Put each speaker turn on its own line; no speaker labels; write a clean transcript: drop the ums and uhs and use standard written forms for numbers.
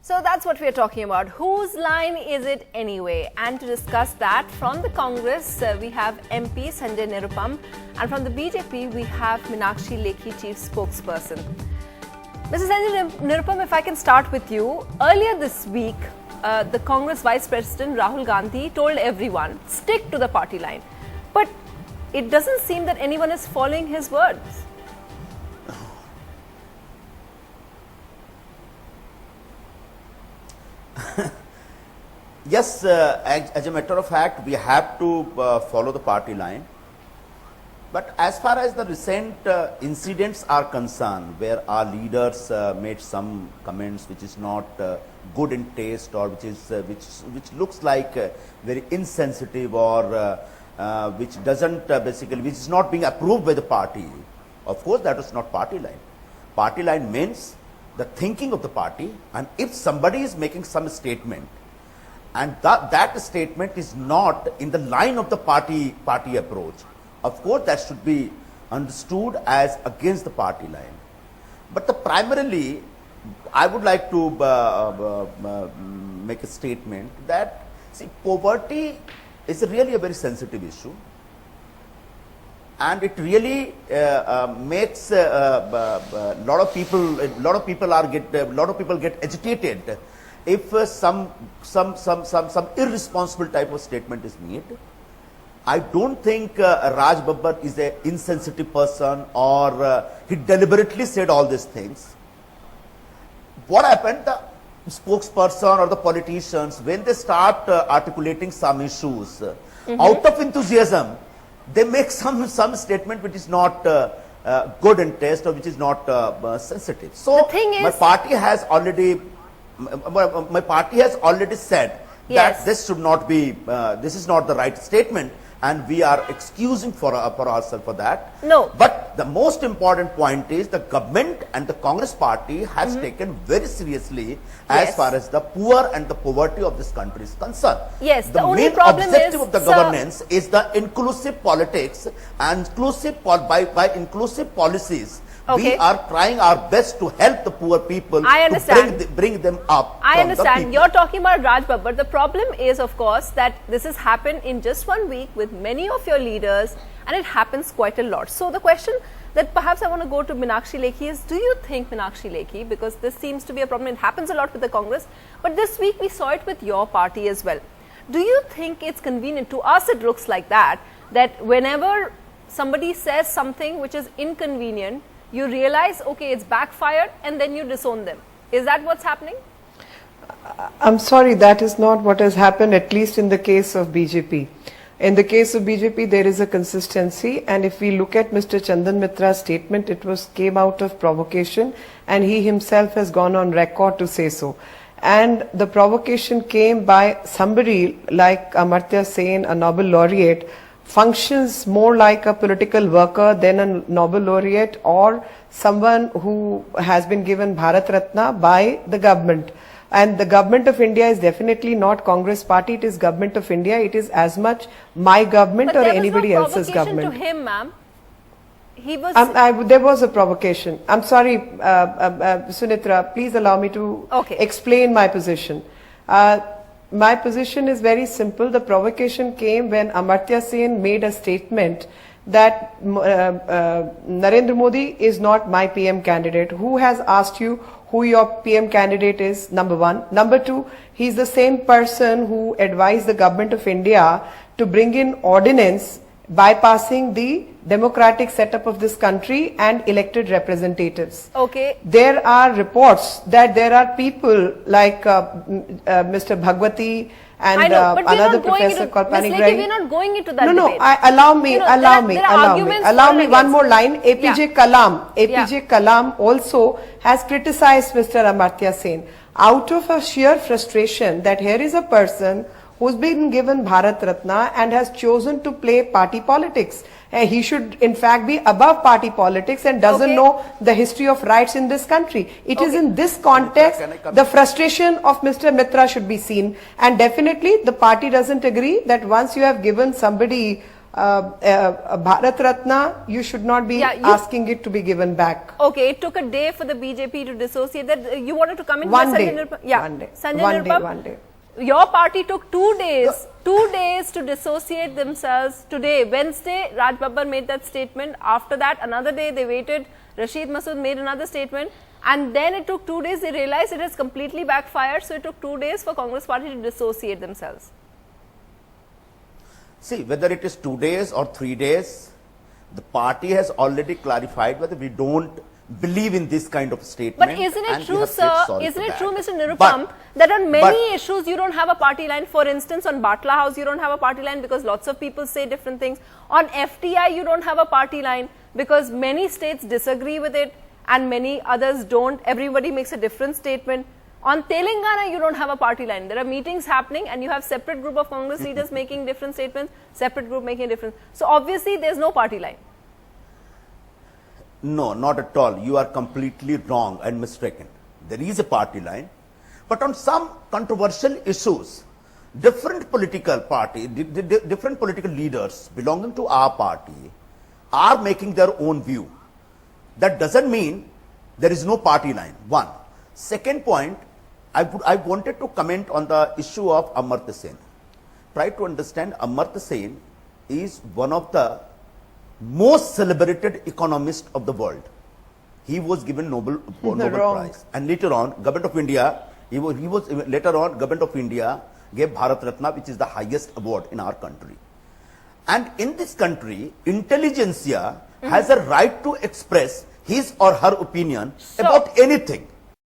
So that's what we're talking about. Whose line is it anyway? And to discuss that, from the Congress, we have MP Sanjay Nirupam, and from the BJP, we have Meenakshi, Lekhi, Chief Spokesperson. Mr. Sanjay Nirupam, if I can start with you. Earlier this week, the Congress Vice President Rahul Gandhi told everyone, stick to the party line. But it doesn't seem that anyone is following his words.
Yes, as a matter of fact, we have to follow the party line. But as far as the recent incidents are concerned, where our leaders made some comments which is not good in taste, or which looks like very insensitive, or which doesn't which is not being approved by the party, of course that was not party line. Party line means the thinking of the party, and if somebody is making some statement, and that statement is not in the line of the party approach, of course that should be understood as against the party line. But primarily, I would like to make a statement that, see, poverty is really a very sensitive issue, and it really makes a lot of people get agitated if some irresponsible type of statement is made. I don't think Raj Babbar is an insensitive person, or he deliberately said all these things. What happened? The spokesperson or the politicians, when they start articulating some issues, out of enthusiasm, they make some statement which is not good in taste, or which is not sensitive. So my party has already said that this should not be, this is not the right statement, and we are excusing for ourselves for that.
No.
But the most important point is the government and the Congress party has taken very seriously as far as the poor and the poverty of this country is concerned.
Yes,
the main objective of the governance is the inclusive politics, and by inclusive policies, we are trying our best to help the poor people.
I understand.
To bring them up.
I understand. You're talking about Raj Babbar. The problem is, of course, that this has happened in just 1 week with many of your leaders, and it happens quite a lot. So the question that perhaps I want to go to Meenakshi Lekhi is, do you think, Meenakshi Lekhi, because this seems to be a problem, it happens a lot with the Congress, but this week we saw it with your party as well. Do you think it's convenient? To us it looks like that whenever somebody says something which is inconvenient, you realize, okay, it's backfired, and then you disown them. Is that what's happening?
I'm sorry, that is not what has happened, at least in the case of BJP. In the case of BJP, there is a consistency, and if we look at Mr. Chandan Mitra's statement, it came out of provocation, and he himself has gone on record to say so. And the provocation came by somebody like Amartya Sen, a Nobel laureate, functions more like a political worker than a Nobel laureate, or someone who has been given Bharat Ratna by the government. And the government of India is definitely not Congress party, it is government of India. It is as much my government or anybody else's government.
But there was no provocation to him, ma'am. He was...
there was a provocation. I'm sorry, Sunitra, please allow me to explain my position. My position is very simple. The provocation came when Amartya Sen made a statement that Narendra Modi is not my PM candidate. Who has asked you who your PM candidate is? Number one. Number two, he's the same person who advised the government of India to bring in ordinance bypassing the democratic setup of this country and elected representatives.
Okay.
There are reports that there are people like Mr. Bhagwati and another professor called Panigrahi.
We're not going into that
debate. Allow me one more line. APJ Kalam also has criticized Mr. Amartya Sen out of a sheer frustration that here is a person who's been given Bharat Ratna and has chosen to play party politics. He should in fact be above party politics and doesn't know the history of rights in this country. It is in this context the frustration of Mr. Mitra should be seen, and definitely the party doesn't agree that once you have given somebody Bharat Ratna, you should not be asking it to be given back.
Okay, it took a day for the BJP to dissociate that. You wanted to come in?
One day.
Sanjay Nirupam? Yeah.
One day.
Sanjay Nirupam,
One day.
Your party took 2 days, 2 days to dissociate themselves. Today, Wednesday, Raj Babbar made that statement. After that, another day they waited. Rashid Masood made another statement. And then it took 2 days. They realized it has completely backfired. So it took 2 days for Congress party to dissociate themselves.
See, whether it is 2 days or 3 days, the party has already clarified whether we don't believe in this kind of statement.
But isn't it
and
true,
we have said
sir,
sorry
isn't
for
it
that.
true, Mr. Nirupam, that on many
but-
issues you don't have a party line? For instance, on Batla House, you don't have a party line because lots of people say different things. On FTI, you don't have a party line because many states disagree with it and many others don't. Everybody makes a different statement. On Telangana, you don't have a party line. There are meetings happening and you have separate group of Congress leaders making different statements, separate group making different. So obviously, there's no party line.
No, not at all. You are completely wrong and mistaken. There is a party line, but on some controversial issues, different political party, different political leaders belonging to our party are making their own view. That doesn't mean there is no party line. One. Second point, I wanted to comment on the issue of Amartya Sen. Try to understand, Amartya Sen is one of the most celebrated economist of the world. He was given Nobel Prize, and later on, Government of India, Government of India gave Bharat Ratna, which is the highest award in our country. And in this country, intelligentsia has a right to express his or her opinion about anything.